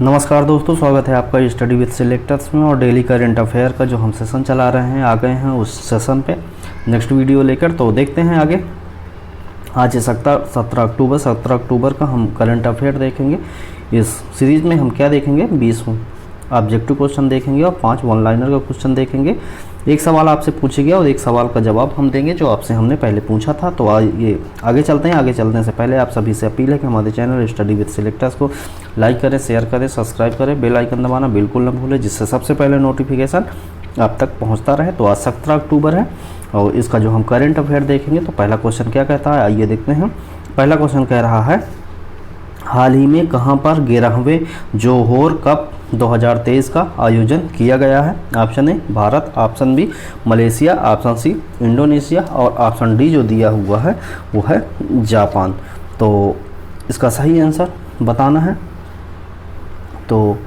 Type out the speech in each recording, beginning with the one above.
नमस्कार दोस्तों, स्वागत है आपका स्टडी विद सिलेक्टर्स में। और डेली करंट अफेयर का जो हम सेशन चला रहे हैं, आ गए हैं उस सेशन पे नेक्स्ट वीडियो लेकर। तो देखते हैं आगे। आज है 17 अक्टूबर का हम करंट अफेयर देखेंगे। इस सीरीज़ में हम क्या देखेंगे, 20 ऑब्जेक्टिव क्वेश्चन देखेंगे और 5 वन लाइनर का क्वेश्चन देखेंगे। एक सवाल आपसे पूछा गया और एक सवाल का जवाब हम देंगे जो आपसे हमने पहले पूछा था। तो ये आगे चलते हैं। आगे चलने से पहले आप सभी से अपील है कि हमारे चैनल स्टडी विद सिलेक्टर्स को लाइक करें, शेयर करें, सब्सक्राइब करें, बेल आइकन दबाना बिल्कुल न भूलें, जिससे सबसे पहले नोटिफिकेशन आप तक पहुंचता रहे। तो आज 17 अक्टूबर है और इसका जो हम करंट अफेयर देखेंगे, तो पहला क्वेश्चन क्या कहता है, आइए देखते हैं। पहला क्वेश्चन कह रहा है, हाल ही में कहां पर 11वें जोहोर कप 2023 का आयोजन किया गया है। Option A Bharat, option B Malaysia, option C Indonesia और ऑप्शन डी जो दिया हुआ है वो है जापान। तो इसका सही आंसर बताना है। तो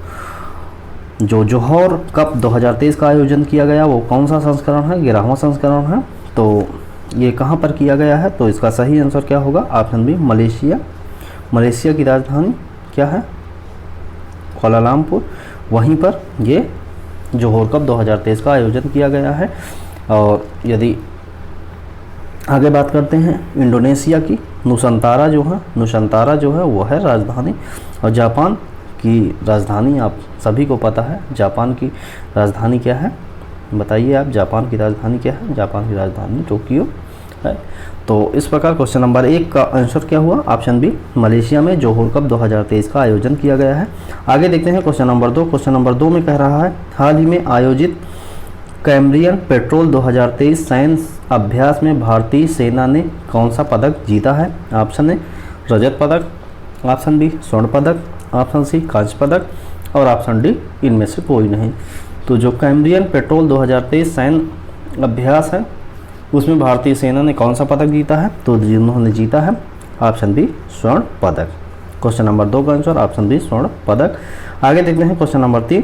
जो जोहोर कप 2023 का आयोजन किया गया वो कौन सा संस्करण है, 11वां संस्करण है। तो ये कहाँ पर किया गया है, तो इसका सही आंसर क्या होगा, ऑप्शन बी मलेशिया। मलेशिया की राजधानी क्या है, कुआलालंपुर। वहीं पर ये जोहोर कप 2023 का आयोजन किया गया है। और यदि आगे बात करते हैं इंडोनेशिया की, नुसंतारा जो है वो है राजधानी। और जापान की राजधानी आप सभी को पता है, जापान की राजधानी क्या है, बताइए आप, जापान की राजधानी क्या है। जापान की राजधानी टोक्यो है। तो इस प्रकार क्वेश्चन नंबर 1 का आंसर क्या हुआ, ऑप्शन बी मलेशिया में जोहोर कप 2023 का आयोजन किया गया है। आगे देखते हैं क्वेश्चन नंबर 2। क्वेश्चन नंबर 2 में कह रहा है, हाल ही में आयोजित कैम्ब्रियन पेट्रोल 2023 सैन्य अभ्यास में भारतीय सेना ने कौन सा पदक जीता है। ऑप्शन ए रजत पदक, ऑप्शन बी स्वर्ण पदक, ऑप्शन सी कांस्य पदक और ऑप्शन डी इनमें से कोई नहीं। तो जो कैम्ब्रियन पेट्रोल 2023 सैन्य अभ्यास है उसमें भारतीय सेना ने कौन सा पदक जीता है, तो जिन्होंने जीता है ऑप्शन बी स्वर्ण पदक। क्वेश्चन नंबर 2 का आंसर ऑप्शन बी स्वर्ण पदक। आगे देखते हैं क्वेश्चन नंबर 3।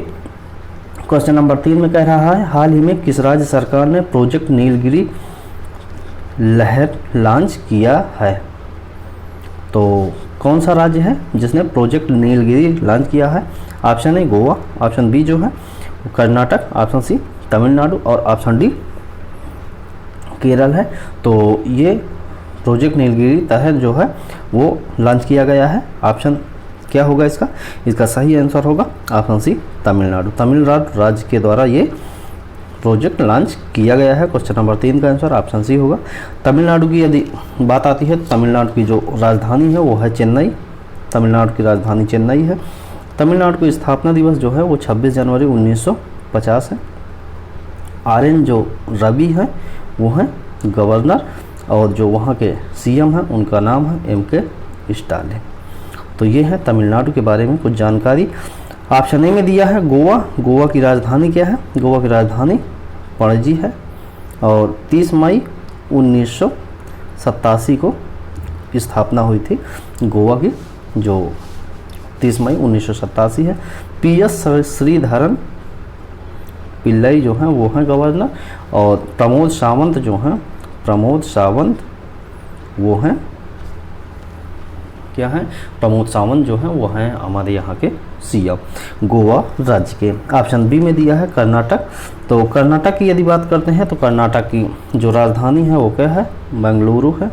क्वेश्चन नंबर 3 में कह रहा है, हाल ही में किस राज्य सरकार ने प्रोजेक्ट नीलगिरी लहर लॉन्च किया है। तो कौन सा राज्य है जिसने प्रोजेक्ट नीलगिरी लॉन्च किया है। Option A Goa, option B जो है कर्नाटक, ऑप्शन सी तमिलनाडु और ऑप्शन डी केरल है। तो ये प्रोजेक्ट नीलगिरी लहर जो है वो लॉन्च किया गया है। ऑप्शन क्या होगा इसका, इसका सही आंसर होगा ऑप्शन सी तमिलनाडु। तमिलनाडु राज्य के द्वारा ये प्रोजेक्ट लॉन्च किया गया है। क्वेश्चन नंबर 3 का आंसर ऑप्शन सी होगा। तमिलनाडु की यदि बात आती है तो तमिलनाडु की जो राजधानी है वो है चेन्नई। तमिलनाडु की राजधानी चेन्नई है। तमिलनाडु की स्थापना दिवस जो है वो 26 जनवरी 1950 है। RN जो रवि है वो हैं गवर्नर और जो वहाँ के CM हैं उनका नाम है MK स्टालिन। तो ये है तमिलनाडु के बारे में कुछ जानकारी। ऑप्शन ए में दिया है गोवा। गोवा की राजधानी क्या है, गोवा की राजधानी पणजी है और 30 मई 1987 को स्थापना हुई थी गोवा की, जो 30 मई 1987 है। PS श्रीधरन पिल्लई जो हैं वो हैं गवर्नर और प्रमोद सावंत जो हैं, प्रमोद सावंत वो हैं क्या हैं, प्रमोद सावंत जो हैं वो हैं हमारे यहाँ के CM गोवा राज्य के। ऑप्शन बी में दिया है कर्नाटक। तो कर्नाटक की यदि बात करते हैं तो कर्नाटक की जो राजधानी है वो क्या है, बेंगलुरु है।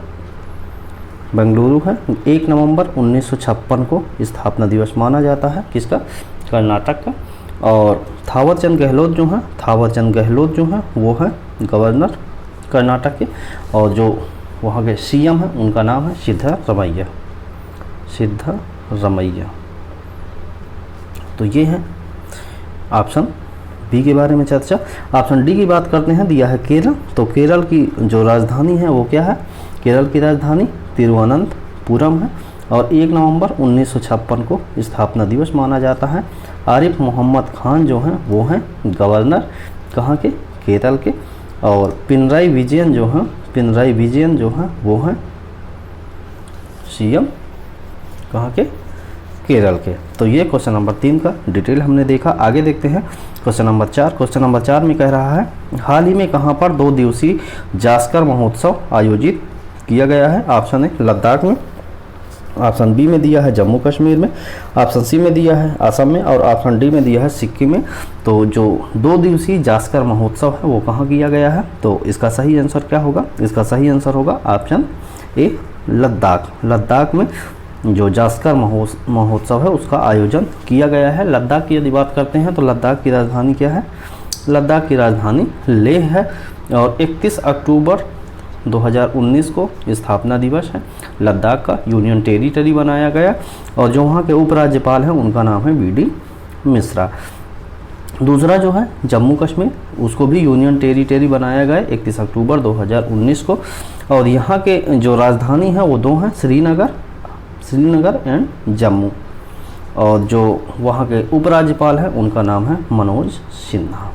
बेंगलुरु है। 1 नवंबर 1956 को स्थापना दिवस माना जाता है किसका, कर्नाटक का। और थावरचंद गहलोत जो हैं वो हैं गवर्नर कर्नाटक के और जो वहाँ के CM हैं उनका नाम है सिद्धरामैया। तो ये है ऑप्शन बी के बारे में चर्चा। ऑप्शन डी की बात करते हैं, दिया है केरल। तो केरल की जो राजधानी है वो क्या है, केरल की राजधानी तिरुवनंतपुरम है और 1 नवंबर 1956 को स्थापना दिवस माना जाता है। आरिफ मोहम्मद खान जो हैं वो हैं गवर्नर कहाँ के, केरल के। और पिनराई विजयन जो हैं वो हैं CM कहाँ के, केरल के। तो ये क्वेश्चन नंबर 3 का डिटेल हमने देखा। आगे देखते हैं क्वेश्चन नंबर 4। क्वेश्चन नंबर 4 में कह रहा है, हाल ही में कहाँ पर 2 दिवसीय जास्कर महोत्सव आयोजित किया गया है। ऑप्शन ए लद्दाख में, ऑप्शन बी में दिया है जम्मू कश्मीर में, ऑप्शन सी में दिया है असम में, और ऑप्शन डी में दिया है सिक्किम में। तो जो 2 दिवसीय जास्कर महोत्सव है वो कहाँ किया गया है? तो इसका सही आंसर क्या होगा? इसका सही आंसर होगा ऑप्शन ए लद्दाख। लद्दाख में जो जास्कर महोत्सव है उसका आयोजन किया गया है। लद्दाख की यदि बात करते हैं तो लद्दाख की राजधानी क्या है? लद्दाख की राजधानी लेह है। और 31 अक्टूबर 2019 को स्थापना दिवस है। लद्दाख का यूनियन टेरिटरी बनाया गया और जो वहाँ के उपराज्यपाल हैं उनका नाम है BD मिश्रा। दूसरा जो है जम्मू कश्मीर, उसको भी यूनियन टेरिटरी बनाया गया 31 अक्टूबर 2019 को। और यहाँ के जो राजधानी है वो 2 हैं, श्रीनगर एंड जम्मू। और जो वहाँ के उपराज्यपाल हैं उनका नाम है मनोज सिन्हा।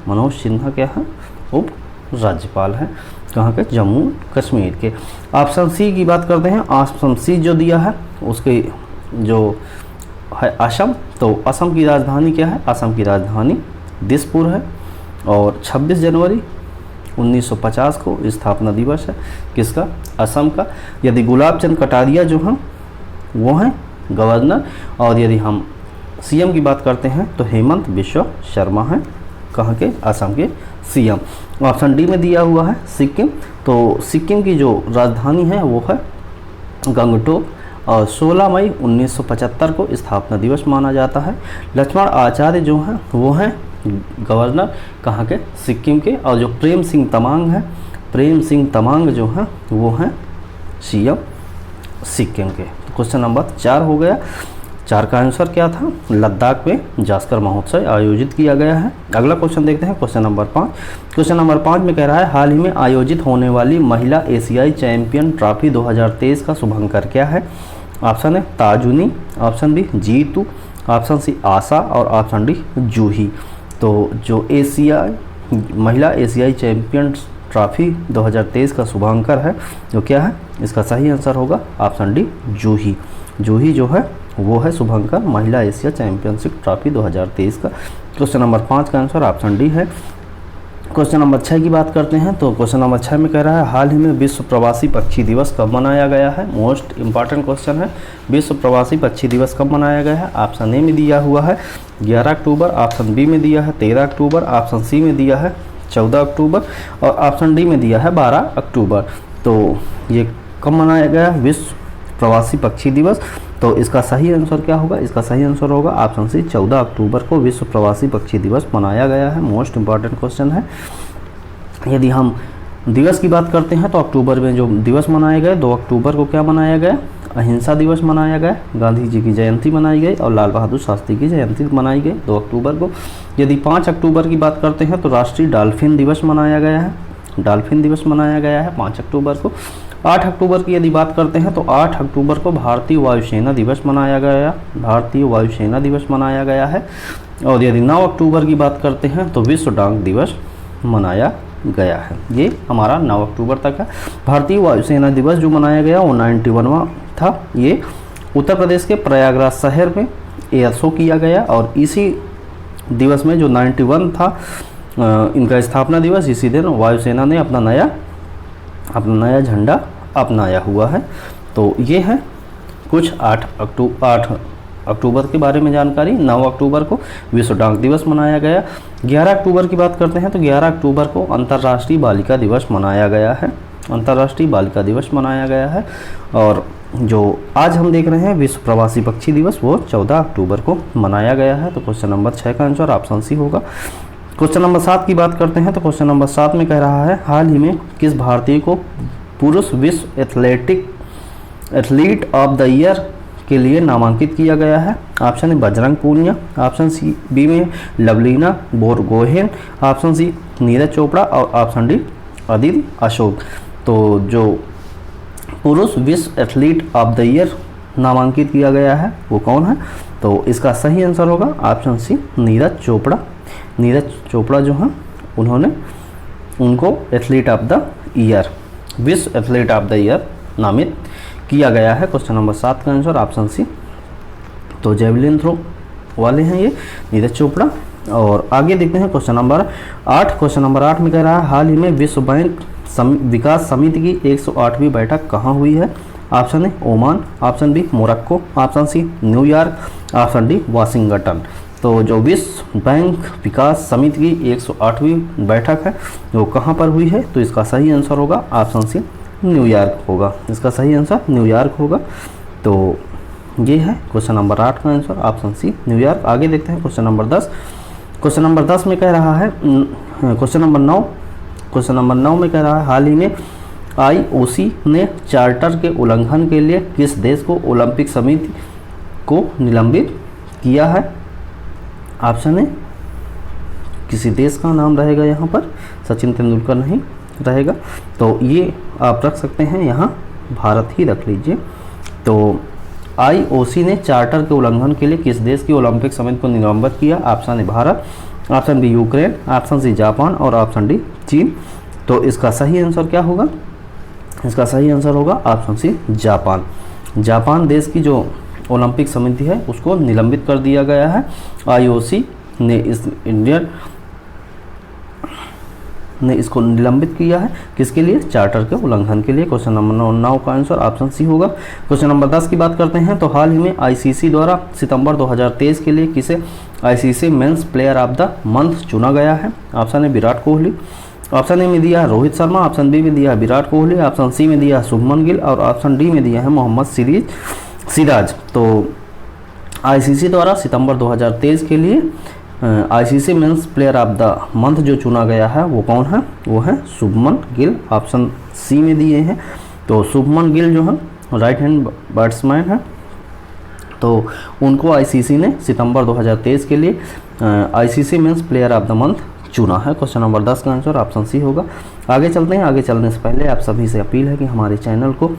मनोज सिन्हा क्या है? उप राज्यपाल हैं कहाँ के? जम्मू कश्मीर के। ऑप्शन सी की बात करते हैं। ऑप्शन सी जो दिया है उसके जो है असम। तो असम की राजधानी क्या है? असम की राजधानी दिसपुर है। और 26 जनवरी 1950 को स्थापना दिवस है किसका? असम का। यदि गुलाब चंद कटारिया जो हैं वो हैं गवर्नर। और यदि हम CM की बात करते हैं तो हेमंत बिश्वा शर्मा हैं कहाँ के? असम के CM। ऑप्शन डी में दिया हुआ है सिक्किम। तो सिक्किम की जो राजधानी है वो है गंगटोक। और 16 मई 1975 को स्थापना दिवस माना जाता है। लक्ष्मण आचार्य जो हैं वो हैं गवर्नर कहाँ के? सिक्किम के। और जो प्रेम सिंह तमांग हैं, प्रेम सिंह तमांग जो हैं वो हैं CM सिक्किम के। तो क्वेश्चन नंबर 4 हो गया। 4 का आंसर क्या था? लद्दाख में जास्कर महोत्सव आयोजित किया गया है। अगला क्वेश्चन देखते हैं, क्वेश्चन नंबर 5। क्वेश्चन नंबर 5 में कह रहा है हाल ही में आयोजित होने वाली महिला एशियाई चैंपियन ट्रॉफी 2023 का शुभांकर क्या है? Option A Tajuni, option B Jeetu, option C Asha और ऑप्शन डी जूही। तो जो महिला एशियाई चैंपियन ट्रॉफी 2023 का शुभांकर है जो क्या है? इसका सही आंसर होगा ऑप्शन डी जूही। जूही जो है वो है शुभंकर महिला एशिया चैंपियनशिप ट्रॉफी 2023 का। क्वेश्चन नंबर 5 का आंसर ऑप्शन डी है। क्वेश्चन नंबर 6 की बात करते हैं। तो क्वेश्चन नंबर 6 में कह रहा है हाल ही में विश्व प्रवासी पक्षी दिवस कब मनाया गया है? मोस्ट इंपॉर्टेंट क्वेश्चन है। विश्व प्रवासी पक्षी दिवस कब मनाया गया है? ऑप्शन ए में दिया हुआ है 11 अक्टूबर, ऑप्शन बी में दिया है 13 अक्टूबर, ऑप्शन सी में दिया है 14 अक्टूबर और ऑप्शन डी में दिया है 12 अक्टूबर। तो ये कब मनाया गया विश्व प्रवासी पक्षी दिवस? तो इसका सही आंसर क्या होगा? इसका सही आंसर होगा ऑप्शन सी 14 अक्टूबर को विश्व प्रवासी पक्षी दिवस मनाया गया है। मोस्ट इंपॉर्टेंट क्वेश्चन है। यदि हम दिवस की बात करते हैं तो अक्टूबर में जो दिवस मनाए गए 2 अक्टूबर को क्या मनाया गया? अहिंसा दिवस मनाया गया। गांधी जी की जयंती मनाई गई और लाल बहादुर शास्त्री की जयंती मनाई गई 2 अक्टूबर को। यदि 5 अक्टूबर की बात करते हैं तो राष्ट्रीय डॉल्फिन दिवस मनाया गया है। डॉल्फिन दिवस मनाया गया है 5 अक्टूबर को। 8 अक्टूबर की यदि बात करते हैं तो 8 अक्टूबर को भारतीय वायुसेना दिवस मनाया गया। भारतीय वायुसेना दिवस मनाया गया है। और यदि 9 अक्टूबर की बात करते हैं तो विश्व डाक दिवस मनाया गया है। ये हमारा 9 अक्टूबर तक है। भारतीय वायुसेना दिवस जो मनाया गया वो 91वां था। ये उत्तर प्रदेश के प्रयागराज शहर में एयर शो किया गया और इसी दिवस में जो 91 था इनका स्थापना दिवस, इसी दिन वायुसेना ने अपना नया झंडा अपनाया हुआ है। तो ये है कुछ 8 अक्टूबर के बारे में जानकारी। 9 अक्टूबर को विश्व डाक दिवस मनाया गया। 11 अक्टूबर की बात करते हैं तो 11 अक्टूबर को अंतर्राष्ट्रीय बालिका दिवस मनाया गया है। अंतर्राष्ट्रीय बालिका दिवस मनाया गया है। और जो आज हम देख रहे हैं विश्व प्रवासी पक्षी दिवस वो 14 अक्टूबर को मनाया गया है। तो क्वेश्चन नंबर 6 का आंसर ऑप्शन सी होगा। क्वेश्चन नंबर 7 की बात करते हैं तो क्वेश्चन नंबर 7 में कह रहा है हाल ही में किस भारतीय को पुरुष विश्व एथलीट ऑफ द ईयर के लिए नामांकित किया गया है? Option A Bajrang Punia, option C B में लवलीना बोरगोहेन, ऑप्शन सी नीरज चोपड़ा और ऑप्शन डी आदिल अशोक। तो जो पुरुष विश्व एथलीट ऑफ द ईयर नामांकित किया गया है वो कौन है? तो इसका सही आंसर होगा ऑप्शन सी नीरज चोपड़ा। नीरज चोपड़ा जो हैं उनको एथलीट ऑफ द ईयर, विश्व एथलीट ऑफ द ईयर नामित किया गया है। क्वेश्चन नंबर 7 का आंसर ऑप्शन सी। तो जेवलिन थ्रो वाले हैं ये नीरज चोपड़ा। और आगे देखते हैं क्वेश्चन नंबर 8। क्वेश्चन नंबर 8 में कह रहा है हाल ही में विश्व बैंक विकास समिति की 108वीं बैठक कहाँ हुई है? Option A Oman, option B Morocco, option C New York, option D Washington. तो जो विश्व बैंक विकास समिति की 108वीं बैठक है वो कहाँ पर हुई है? तो इसका सही आंसर होगा ऑप्शन सी न्यूयॉर्क होगा। इसका सही आंसर न्यूयॉर्क होगा। तो ये है क्वेश्चन नंबर 8 का आंसर, ऑप्शन सी न्यूयॉर्क। आगे देखते हैं क्वेश्चन नंबर 10। क्वेश्चन नंबर 10 में कह रहा है, क्वेश्चन नंबर 9 में कह रहा है, हाल ही में IOC ने चार्टर के उल्लंघन के लिए किस देश को ओलंपिक समिति को निलंबित किया है? ऑप्शन ए किसी देश का नाम रहेगा, यहाँ पर सचिन तेंदुलकर नहीं रहेगा, तो ये आप रख सकते हैं, यहाँ भारत ही रख लीजिए। तो IOC ने चार्टर के उल्लंघन के लिए किस देश की ओलंपिक समिति को निलंबित किया? Option A Bharat, option B Ukraine, option C Japan और ऑप्शन डी चीन। तो इसका सही आंसर क्या होगा? इसका सही आंसर होगा ऑप्शन सी जापान। जापान देश की जो ओलंपिक समिति है उसको निलंबित कर दिया गया है। IOC ने इसको निलंबित किया है, किसके लिए? चार्टर के उल्लंघन के लिए। क्वेश्चन नंबर 9 का आंसर ऑप्शन सी होगा। क्वेश्चन नंबर 10 की बात करते हैं। तो हाल ही में ICC द्वारा सितंबर 2023 के लिए किसे ICC men's player of the month चुना गया है? Option A Virat Kohli, option A में दिया है रोहित शर्मा, ऑप्शन बी में दिया है विराट कोहली, ऑप्शन सी में दिया है शुभमन गिल और ऑप्शन डी में दिया है मोहम्मद सिराज। तो ICC द्वारा सितंबर 2023 के लिए ICC men's player of the month जो चुना गया है वो कौन है? वो है शुभमन गिल, ऑप्शन सी में दिए हैं। तो शुभमन गिल जो है राइट हैंड बैट्समैन है, तो उनको ICC ने सितंबर 2023 के लिए ICC men's player of the month चुना है। क्वेश्चन नंबर 10 का आंसर ऑप्शन सी होगा। आगे चलते हैं। आगे चलने से पहले आप सभी से अपील है कि हमारे चैनल को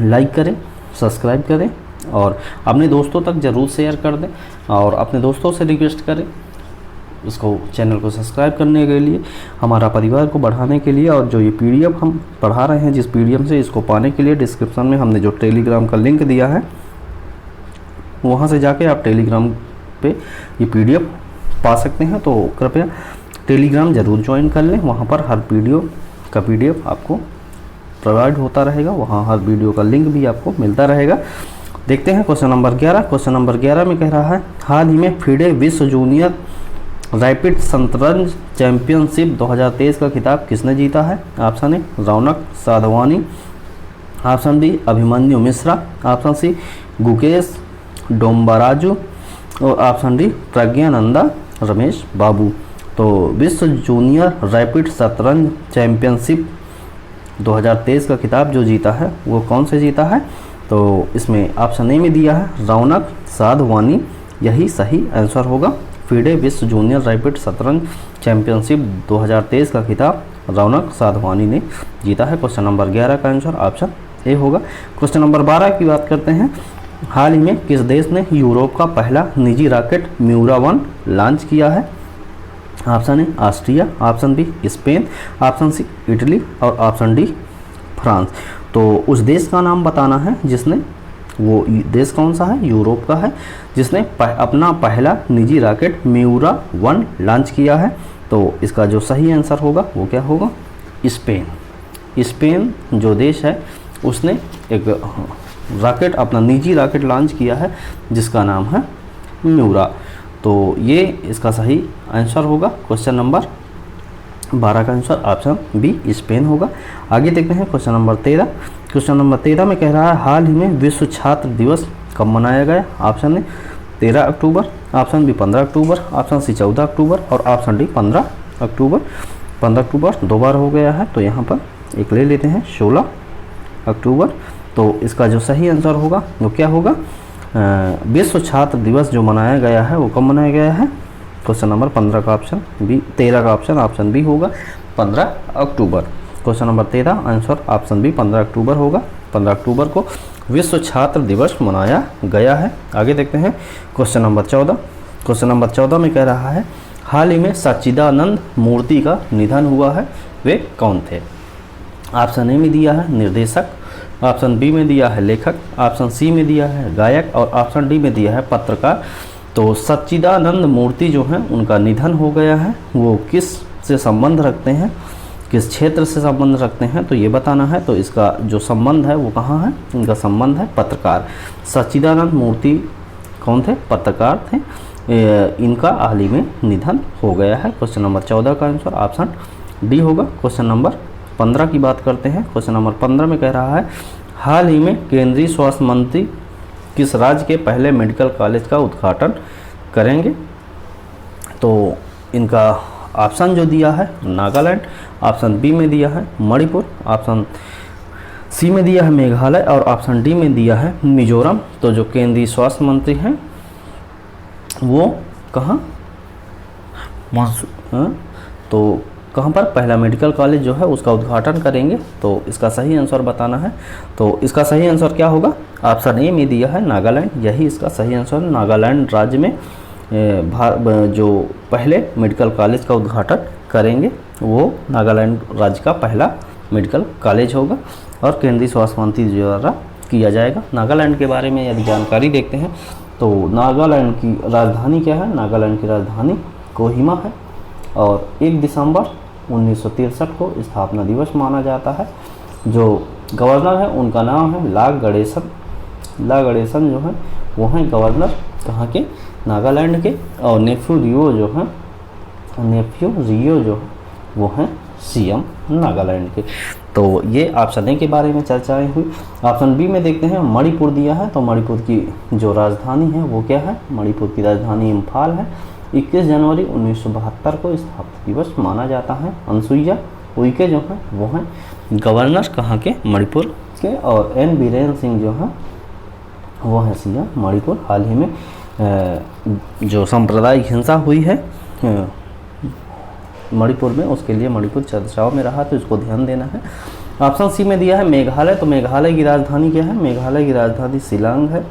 लाइक करें, सब्सक्राइब करें और अपने दोस्तों तक ज़रूर शेयर कर दें और अपने दोस्तों से रिक्वेस्ट करें इसको चैनल को सब्सक्राइब करने के लिए, हमारा परिवार को बढ़ाने के लिए। और जो ये PDF हम पढ़ा रहे हैं, जिस PDF से इसको पाने के लिए डिस्क्रिप्शन में हमने जो टेलीग्राम का लिंक दिया है वहाँ से जाके आप टेलीग्राम पे ये PDF पा सकते हैं। तो कृपया टेलीग्राम ज़रूर ज्वाइन कर लें, वहाँ पर हर वीडियो का PDF आपको प्रोवाइड होता रहेगा, वहाँ हर वीडियो का लिंक भी आपको मिलता रहेगा। देखते हैं क्वेश्चन नंबर 11। क्वेश्चन नंबर 11 में कह रहा है, हाल ही में FIDE विश्व जूनियर रैपिड शतरंज चैंपियनशिप 2023 का खिताब किसने जीता है? Option A Raunak Sadhwani, option B Abhimanyu Mishra, option C Gukesh Dommaraju और ऑप्शन डी प्रज्ञानंदा रमेश बाबू। तो विश्व जूनियर रैपिड शतरंज चैंपियनशिप 2023 का खिताब जो जीता है वो कौन से जीता है? तो इसमें ऑप्शन ए में दिया है रौनक साधवानी, यही सही आंसर होगा। FIDE विश्व जूनियर रैपिड शतरंज चैंपियनशिप 2023 का खिताब रौनक साधवानी ने जीता है। क्वेश्चन नंबर 11 का आंसर ऑप्शन ए होगा। क्वेश्चन नंबर 12 की बात करते हैं। हाल ही में किस देश ने यूरोप का पहला निजी रॉकेट म्यूरा 1 लॉन्च किया है? Option A Austria, option B Spain, option C Italy और ऑप्शन डी फ्रांस। तो उस देश का नाम बताना है जिसने, वो देश कौन सा है? यूरोप का है, जिसने अपना पहला निजी रॉकेट म्यूरा 1 लॉन्च किया है। तो इसका जो सही आंसर होगा वो क्या होगा? स्पेन। स्पेन जो देश है उसने एक रॉकेट, अपना निजी रॉकेट लॉन्च किया है जिसका नाम है म्यूरा। तो ये इसका सही आंसर होगा। क्वेश्चन नंबर 12 का आंसर ऑप्शन बी स्पेन होगा। आगे देखते हैं क्वेश्चन नंबर 13। क्वेश्चन नंबर 13 में कह रहा है, हाल ही में विश्व छात्र दिवस कब मनाया गया? Option A 13 October, option B 15 October, option C 14 October और ऑप्शन डी 15 अक्टूबर। 15 अक्टूबर 2 बार हो गया है, तो यहाँ पर एक ले लेते हैं 16 अक्टूबर। तो इसका जो सही आंसर होगा वो क्या होगा? विश्व छात्र दिवस जो मनाया गया है वो कब मनाया गया है? क्वेश्चन नंबर 15 का ऑप्शन बी, 13 का ऑप्शन बी होगा 15 अक्टूबर। Question number 13 answer option B 15 अक्टूबर होगा। 15 अक्टूबर को विश्व छात्र दिवस मनाया गया है। आगे देखते हैं क्वेश्चन नंबर 14। क्वेश्चन नंबर 14 में कह रहा है, हाल ही में सच्चिदानंद मूर्ति का निधन हुआ है, वे कौन थे? ऑप्शन ए में दिया है निर्देशक, ऑप्शन बी में दिया है लेखक, ऑप्शन सी में दिया है गायक और ऑप्शन डी में दिया है पत्रकार। तो सच्चिदानंद मूर्ति जो हैं उनका निधन हो गया है, वो किस से संबंध रखते हैं? किस क्षेत्र से संबंध रखते हैं तो ये बताना है। तो इसका जो संबंध है वो कहाँ है, इनका संबंध है पत्रकार। सच्चिदानंद मूर्ति कौन थे, पत्रकार थे। इनका हाल ही में निधन हो गया है। क्वेश्चन नंबर 14 का आंसर ऑप्शन डी होगा। क्वेश्चन नंबर 15 की बात करते हैं। क्वेश्चन नंबर 15 में कह रहा है हाल ही में केंद्रीय स्वास्थ्य मंत्री किस राज्य के पहले मेडिकल कॉलेज का उद्घाटन करेंगे। तो इनका ऑप्शन जो दिया है नागालैंड, ऑप्शन बी में दिया है मणिपुर, ऑप्शन सी में दिया है मेघालय और ऑप्शन डी में दिया है मिजोरम। तो जो केंद्रीय स्वास्थ्य मंत्री हैं वो कहाँ, तो कहाँ पर पहला मेडिकल कॉलेज जो है उसका उद्घाटन करेंगे। तो इसका सही आंसर बताना है। तो इसका सही आंसर क्या होगा, ऑप्शन ए में दिया है नागालैंड, यही इसका सही आंसर। नागालैंड राज्य में जो पहले मेडिकल कॉलेज का उद्घाटन करेंगे वो नागालैंड राज्य का पहला मेडिकल कॉलेज होगा और केंद्रीय स्वास्थ्य मंत्री द्वारा किया जाएगा। नागालैंड के बारे में यदि जानकारी देखते हैं तो नागालैंड की राजधानी क्या है, नागालैंड की राजधानी कोहिमा है और 1 दिसंबर 1963 को स्थापना दिवस माना जाता है। जो गवर्नर है उनका नाम है ला गणेशन। ला गणेशन जो है वो हैं गवर्नर कहाँ के, नागालैंड के। और नेफ्यू रियो जो है वो हैं सीएम नागालैंड के। तो ये ऑप्शन ए के बारे में चर्चाएं हुई। ऑप्शन बी में देखते हैं मणिपुर दिया है। तो मणिपुर की जो राजधानी है वो क्या है, मणिपुर की राजधानी इम्फाल है। 21 जनवरी 1972 को स्थापना दिवस माना जाता है। अनसुईया उइके जो हैं वो हैं गवर्नर कहाँ के, मणिपुर के। और एन बीरेन सिंह जो हैं वो हैं सीएम मणिपुर। हाल ही में जो सांप्रदायिक हिंसा हुई है मणिपुर में, उसके लिए मणिपुर चर्चाओं में रहा, तो इसको ध्यान देना है। ऑप्शन सी में दिया है मेघालय। तो मेघालय की राजधानी क्या है, मेघालय की राजधानी शिलांग है।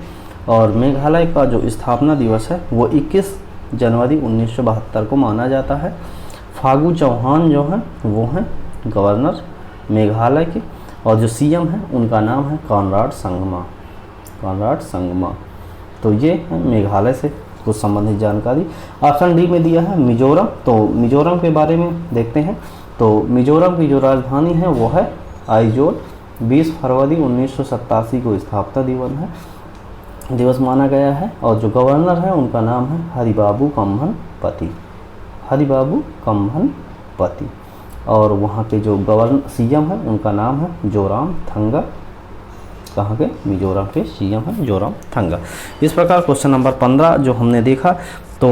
और मेघालय का जो स्थापना दिवस है वो 21 जनवरी 1972 को माना जाता है। फागू चौहान जो हैं वो हैं गवर्नर मेघालय के और जो सीएम हैं उनका नाम है कॉनराड संगमा। कॉनराड संगमा। तो ये है मेघालय से कुछ संबंधित जानकारी। ऑप्शन डी में दिया है मिजोरम। तो मिजोरम के बारे में देखते हैं। तो मिजोरम की जो राजधानी है वो है आइजोल। 20 फरवरी 1987 को स्थापना दिवस माना गया है और जो गवर्नर है उनका नाम है हरिबाबू कम्भन पति। हरिबाबू कम्भन पति। और वहाँ के जो गवर्नर सीएम है उनका नाम है जोराम थंगा। कहाँ के, मिजोरम के सीएम है जोराम थंगा। इस प्रकार क्वेश्चन नंबर 15 जो हमने देखा तो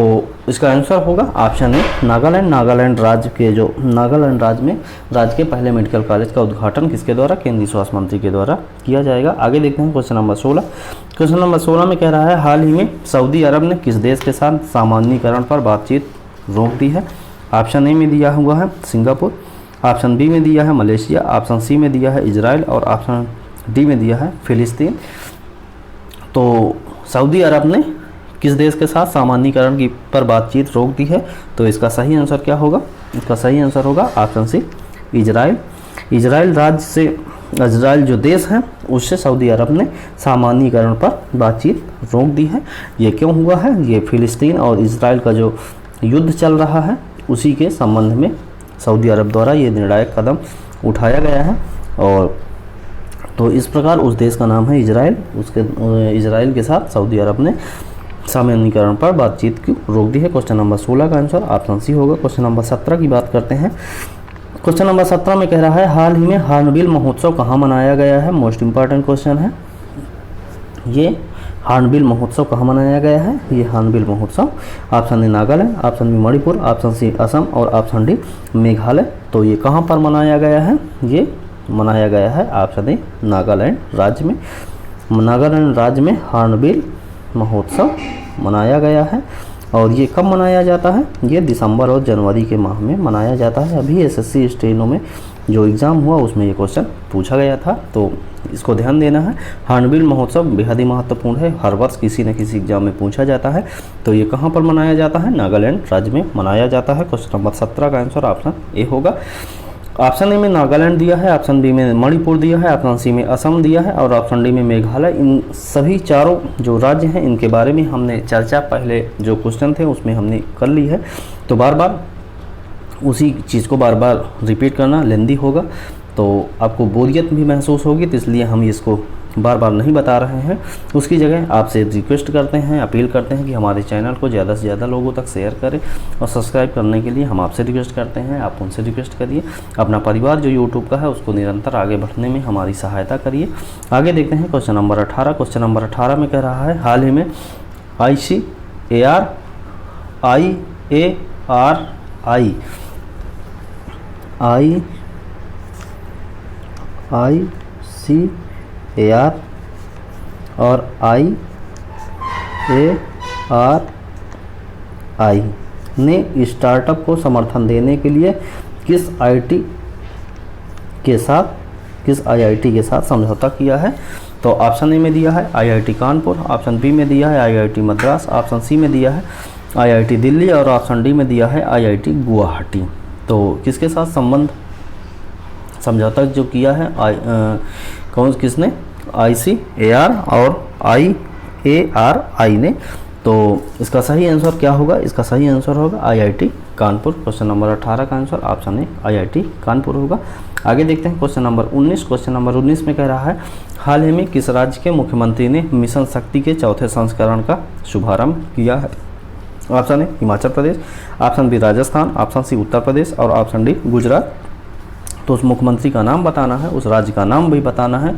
इसका आंसर होगा ऑप्शन ए नागालैंड। नागालैंड राज्य के जो नागालैंड राज्य के पहले मेडिकल कॉलेज का उद्घाटन किसके द्वारा, केंद्रीय स्वास्थ्य मंत्री के द्वारा किया जाएगा। आगे देखते हैं क्वेश्चन नंबर 16। क्वेश्चन नंबर 16 में कह रहा है हाल ही में सऊदी अरब ने किस देश के साथ सामान्यीकरण पर बातचीत रोक दी है। ऑप्शन ए में दिया हुआ है सिंगापुर, ऑप्शन बी में दिया है मलेशिया, ऑप्शन सी में दिया है इजराइल और ऑप्शन डी में दिया है फिलिस्तीन। तो सऊदी अरब ने किस देश के साथ सामान्यीकरण की पर बातचीत रोक दी है। तो इसका सही आंसर क्या होगा, इसका सही आंसर होगा ऑप्शन सी इजराइल। इजराइल जो देश है उससे सऊदी अरब ने सामान्यीकरण पर बातचीत रोक दी है। ये क्यों हुआ है, ये फिलिस्तीन और इजराइल का जो युद्ध चल रहा है उसी के संबंध में सऊदी अरब द्वारा ये निर्णायक कदम उठाया गया है। और तो इस प्रकार उस देश का नाम है इजराइल। उसके इजराइल के साथ सऊदी अरब ने सामान्यीकरण पर बातचीत की रोक दी है। क्वेश्चन नंबर 16 का आंसर ऑप्शन सी होगा। क्वेश्चन नंबर 17 की बात करते हैं। क्वेश्चन नंबर 17 में कह रहा है हाल ही में हॉर्नबिल महोत्सव कहाँ मनाया गया है। मोस्ट इंपॉर्टेंट क्वेश्चन है ये। हॉर्नबिल महोत्सव कहाँ मनाया गया है, ये हॉर्नबिल महोत्सव option A Nagaland, option B Manipur, option C Assam और ऑप्शन डी मेघालय। तो ये कहाँ पर मनाया गया है, ये मनाया गया है ऑप्शन ए नागालैंड राज्य में। नागालैंड राज्य में हॉर्नबिल महोत्सव मनाया गया है। और ये कब मनाया जाता है, ये दिसंबर और जनवरी के माह में मनाया जाता है। अभी एसएससी स्टेनो में जो एग्ज़ाम हुआ उसमें ये क्वेश्चन पूछा गया था, तो इसको ध्यान देना है। हॉर्नबिल महोत्सव बेहद ही महत्वपूर्ण है, हर वर्ष किसी न किसी एग्जाम में पूछा जाता है। तो ये कहाँ पर मनाया जाता है, नागालैंड राज्य में मनाया जाता है। क्वेश्चन नंबर 17 का आंसर ऑप्शन ए होगा। ऑप्शन ए में नागालैंड दिया है, ऑप्शन बी में मणिपुर दिया है, ऑप्शन सी में असम दिया है और ऑप्शन डी में मेघालय। इन सभी चारों जो राज्य हैं इनके बारे में हमने चर्चा पहले जो क्वेश्चन थे उसमें हमने कर ली है। तो बार बार उसी चीज़ को बार बार रिपीट करना लेंदी होगा, तो आपको बोरियत भी महसूस होगी, तो इसलिए हम इसको बार बार नहीं बता रहे हैं। उसकी जगह आपसे रिक्वेस्ट करते हैं, अपील करते हैं कि हमारे चैनल को ज़्यादा से ज़्यादा लोगों तक शेयर करें, और सब्सक्राइब करने के लिए हम आपसे रिक्वेस्ट करते हैं, आप उनसे रिक्वेस्ट करिए। अपना परिवार जो यूट्यूब का है उसको निरंतर आगे बढ़ने में हमारी सहायता करिए। आगे देखते हैं क्वेश्चन नंबर 18। क्वेश्चन नंबर 18 में कह रहा है, हाल ही में IARI और IARI ने स्टार्टअप को समर्थन देने के लिए किस IIT के साथ समझौता किया है? तो ऑप्शन ए में दिया है IIT कानपुर, ऑप्शन बी में दिया है IIT मद्रास, ऑप्शन सी में दिया है IIT दिल्ली और ऑप्शन डी में दिया है IIT गुवाहाटी। तो किसके साथ समझौता जो किया है किसने? ICAR और IARI ने। तो इसका सही आंसर क्या होगा? इसका सही आंसर होगा IIT कानपुर। क्वेश्चन नंबर 18 का answer option A IIT Kanpur होगा। आगे देखते हैं क्वेश्चन नंबर 19। क्वेश्चन नंबर 19 में कह रहा है, हाल ही में किस राज्य के मुख्यमंत्री ने मिशन शक्ति के चौथे संस्करण का शुभारंभ किया है? Option A Himachal Pradesh, option B Rajasthan, option C Uttar Pradesh और ऑप्शन डी गुजरात। तो उस मुख्यमंत्री का नाम बताना है, उस राज्य का नाम भी बताना है,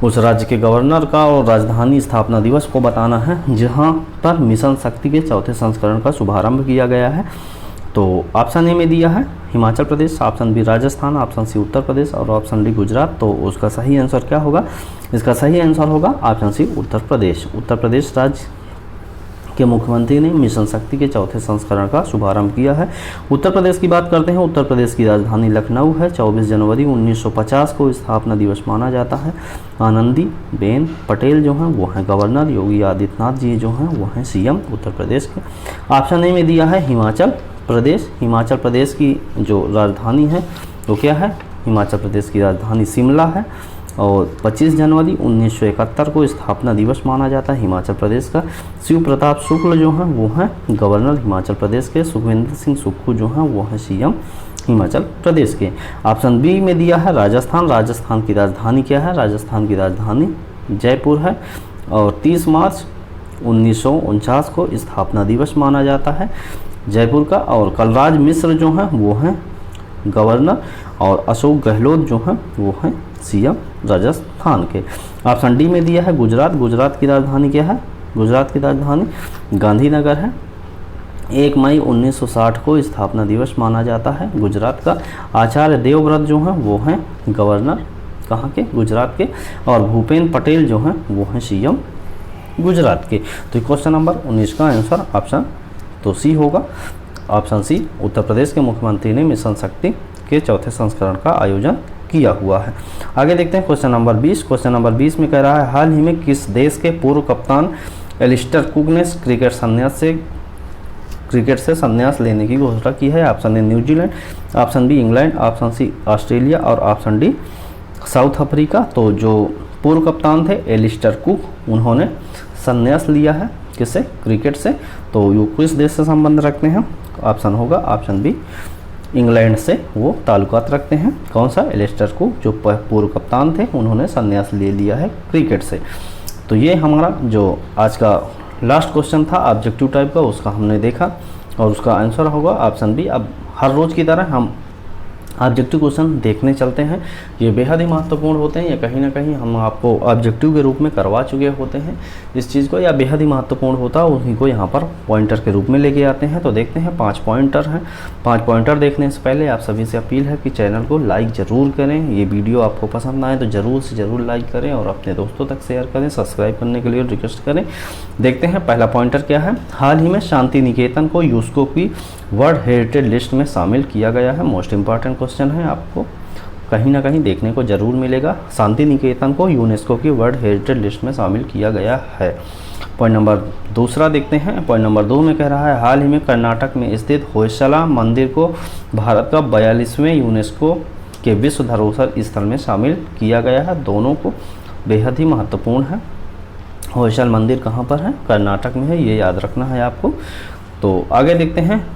उस राज्य के गवर्नर का और राजधानी स्थापना दिवस को बताना है जहां पर मिशन शक्ति के चौथे संस्करण का शुभारंभ किया गया है। तो ऑप्शन ए में दिया है Himachal Pradesh, option B Rajasthan, option C Uttar Pradesh और ऑप्शन डी गुजरात। तो उसका सही आंसर क्या होगा? इसका सही आंसर होगा ऑप्शन सी उत्तर प्रदेश। उत्तर प्रदेश राज्य के मुख्यमंत्री ने मिशन शक्ति के चौथे संस्करण का शुभारंभ किया है। उत्तर प्रदेश की बात करते हैं। उत्तर प्रदेश की राजधानी लखनऊ है। 24 जनवरी 1950 को स्थापना दिवस माना जाता है। आनंदी बेन पटेल जो हैं वो हैं गवर्नर, योगी आदित्यनाथ जी जो हैं वो हैं CM उत्तर प्रदेश के। ऑप्शन ए में दिया है हिमाचल प्रदेश। हिमाचल प्रदेश की जो राजधानी है वो क्या है? हिमाचल प्रदेश की राजधानी शिमला है और 25 जनवरी 1971 को स्थापना दिवस माना जाता है हिमाचल प्रदेश का। शिव प्रताप शुक्ल जो हैं वो हैं गवर्नर हिमाचल प्रदेश के। सुखविंदर सिंह सुक्खू जो हैं वो हैं CM हिमाचल प्रदेश के। ऑप्शन बी में दिया है राजस्थान। राजस्थान की राजधानी क्या है? राजस्थान की राजधानी जयपुर है और 30 मार्च 1949 को स्थापना दिवस माना जाता है जयपुर का। और कलराज मिश्र जो हैं वो हैं गवर्नर और अशोक गहलोत जो हैं वो हैं CM राजस्थान के। ऑप्शन डी में दिया है गुजरात। गुजरात की राजधानी क्या है? गुजरात की राजधानी गांधीनगर है। 1 मई 1960 को स्थापना दिवस माना जाता है गुजरात का। आचार्य देवव्रत जो हैं वो हैं गवर्नर कहाँ के? गुजरात के। और भूपेंद्र पटेल जो हैं वो हैं CM गुजरात के। तो क्वेश्चन नंबर 19 का आंसर ऑप्शन तो सी होगा। ऑप्शन सी उत्तर प्रदेश के मुख्यमंत्री ने मिशन शक्ति के चौथे संस्करण का आयोजन किया हुआ है। आगे देखते हैं क्वेश्चन नंबर 20। क्वेश्चन नंबर 20 में कह रहा है, हाल ही में किस देश के पूर्व कप्तान एलिस्टर कुक ने क्रिकेट से संन्यास लेने की घोषणा की है? Option A New Zealand, option B England, option C Australia और ऑप्शन डी साउथ अफ्रीका। तो जो पूर्व कप्तान थे एलिस्टर कुक, उन्होंने संन्यास लिया है किससे? क्रिकेट से। तो ये किस देश से संबंध रखते हैं? ऑप्शन होगा ऑप्शन बी इंग्लैंड से वो ताल्लुकात रखते हैं। कौन सा? एलिस्टर कुक जो पूर्व कप्तान थे उन्होंने संन्यास ले लिया है क्रिकेट से। तो ये हमारा जो आज का लास्ट क्वेश्चन था ऑब्जेक्टिव टाइप का, उसका हमने देखा और उसका आंसर होगा ऑप्शन बी। अब हर रोज़ की तरह हम ऑब्जेक्टिव क्वेश्चन देखने चलते हैं। ये बेहद ही महत्वपूर्ण होते हैं, या कहीं ना कहीं हम आपको ऑब्जेक्टिव के रूप में करवा चुके होते हैं इस चीज़ को, या बेहद ही महत्वपूर्ण होता है उन्हीं को यहाँ पर पॉइंटर के रूप में लेके आते हैं। तो देखते हैं 5 पॉइंटर हैं। 5 पॉइंटर देखने से पहले आप सभी से अपील है कि चैनल को लाइक ज़रूर करें। ये वीडियो आपको पसंद आए तो ज़रूर से ज़रूर लाइक करें और अपने दोस्तों तक शेयर करें। सब्सक्राइब करने के लिए रिक्वेस्ट करें। देखते हैं पहला पॉइंटर क्या है। हाल ही में शांति निकेतन को यूनेस्को की वर्ल्ड हेरिटेज लिस्ट में शामिल किया गया है। मोस्ट इंपॉर्टेंट क्वेश्चन है, आपको कहीं ना कहीं देखने को जरूर मिलेगा। शांति निकेतन को यूनेस्को की वर्ल्ड हेरिटेज लिस्ट में शामिल किया गया है। पॉइंट नंबर दूसरा देखते हैं। पॉइंट नंबर 2 में कह रहा है, हाल ही में कर्नाटक में स्थित होयसला मंदिर को भारत का 42वें यूनेस्को के विश्व धरोहर स्थल में शामिल किया गया है। दोनों को बेहद ही महत्वपूर्ण है। होयसल मंदिर कहाँ पर है? कर्नाटक में है, ये याद रखना है आपको। तो आगे देखते हैं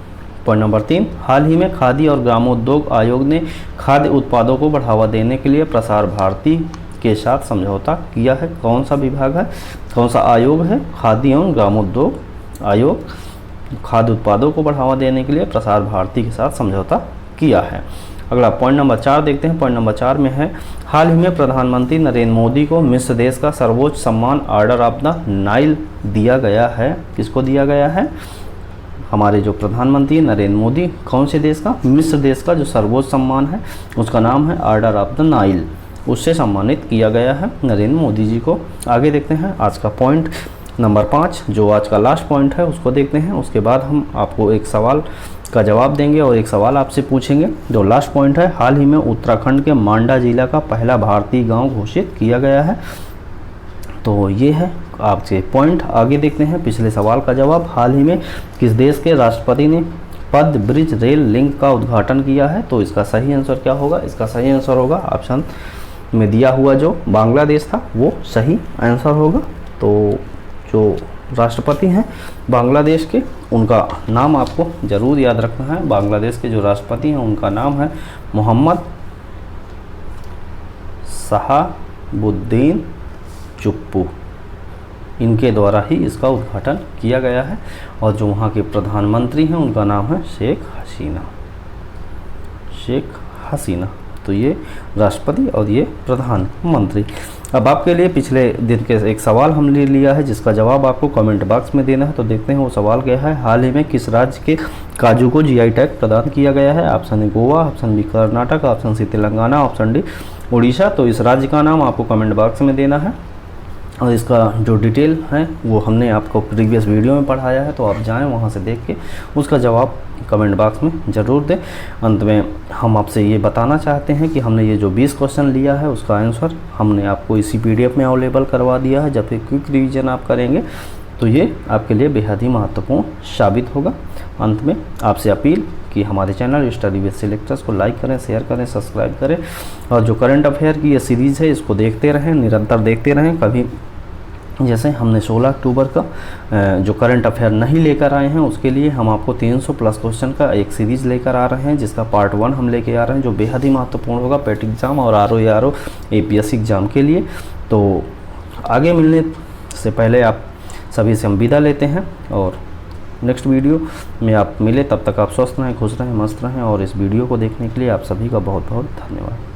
पॉइंट नंबर 3, हाल ही में खादी और ग्रामोद्योग आयोग ने खाद्य उत्पादों को बढ़ावा देने के लिए प्रसार भारती के साथ समझौता किया है। कौन सा विभाग है, कौन सा आयोग है? खादी एवं ग्रामोद्योग आयोग खाद्य उत्पादों को बढ़ावा देने के लिए प्रसार भारती के साथ समझौता किया है। अगला पॉइंट नंबर 4 देखते हैं। पॉइंट नंबर 4 में है, हाल ही में प्रधानमंत्री नरेंद्र मोदी को मिस्र देश का सर्वोच्च सम्मान ऑर्डर ऑफ द नाइल दिया गया है। किसको दिया गया है? हमारे जो प्रधानमंत्री नरेंद्र मोदी, कौन से देश का? मिस्र देश का जो सर्वोच्च सम्मान है उसका नाम है ऑर्डर ऑफ द नाइल, उससे सम्मानित किया गया है नरेंद्र मोदी जी को। आगे देखते हैं आज का पॉइंट नंबर 5, जो आज का लास्ट पॉइंट है उसको देखते हैं। उसके बाद हम आपको एक सवाल का जवाब देंगे और एक सवाल आपसे पूछेंगे। जो लास्ट पॉइंट है, हाल ही में उत्तराखंड के मांडा जिला का पहला भारतीय गांव घोषित किया गया है। तो ये है आपसे पॉइंट। आगे देखते हैं पिछले सवाल का जवाब, हाल ही में किस देश के राष्ट्रपति ने पद ब्रिज रेल लिंक का उद्घाटन किया है? तो इसका सही आंसर क्या होगा? इसका सही आंसर होगा ऑप्शन में दिया हुआ जो बांग्लादेश था वो सही आंसर होगा। तो जो राष्ट्रपति हैं बांग्लादेश के, उनका नाम आपको ज़रूर याद रखना है। बांग्लादेश के जो राष्ट्रपति हैं उनका नाम है मोहम्मद शहाबुद्दीन चुप्पू। इनके द्वारा ही इसका उद्घाटन किया गया है। और जो वहाँ के प्रधानमंत्री हैं उनका नाम है शेख हसीना। तो ये राष्ट्रपति और ये प्रधानमंत्री। अब आपके लिए पिछले दिन के एक सवाल हम ले लिया है जिसका जवाब आपको कमेंट बॉक्स में देना है। तो देखते हैं वो सवाल क्या है। हाल ही में किस राज्य के काजू को जीआई टैग प्रदान किया गया है? Option A Goa, option B Karnataka, option C Telangana, option D Orissa. तो इस राज्य का नाम आपको कमेंट बॉक्स में देना है और इसका जो डिटेल है वो हमने आपको प्रीवियस वीडियो में पढ़ाया है। तो आप जाएं वहाँ से देख के उसका जवाब कमेंट बॉक्स में ज़रूर दें। अंत में हम आपसे ये बताना चाहते हैं कि हमने ये जो 20 क्वेश्चन लिया है उसका आंसर हमने आपको इसी पीडीएफ में अवेलेबल करवा दिया है। जब एक क्विक रिवीजन आप करेंगे तो ये आपके लिए बेहद ही महत्वपूर्ण साबित होगा। अंत में आपसे अपील कि हमारे चैनल स्टडी विद सिलेक्टर्स को लाइक करें, शेयर करें, सब्सक्राइब करें और जो करंट अफेयर की ये सीरीज़ है इसको देखते रहें, निरंतर देखते रहें। कभी जैसे हमने 16 अक्टूबर का जो करंट अफेयर नहीं लेकर आए हैं उसके लिए हम आपको 300 प्लस क्वेश्चन का एक सीरीज़ लेकर आ रहे हैं जिसका पार्ट 1 हम लेके आ रहे हैं जो बेहद ही महत्वपूर्ण होगा पेट एग्ज़ाम और आरओ एपीएससी एग्ज़ाम के लिए। तो आगे मिलने से पहले आप सभी से हम विदा लेते हैं और नेक्स्ट वीडियो में आप मिले। तब तक आप स्वस्थ रहें, खुश रहें, मस्त रहें और इस वीडियो को देखने के लिए आप सभी का बहुत बहुत धन्यवाद।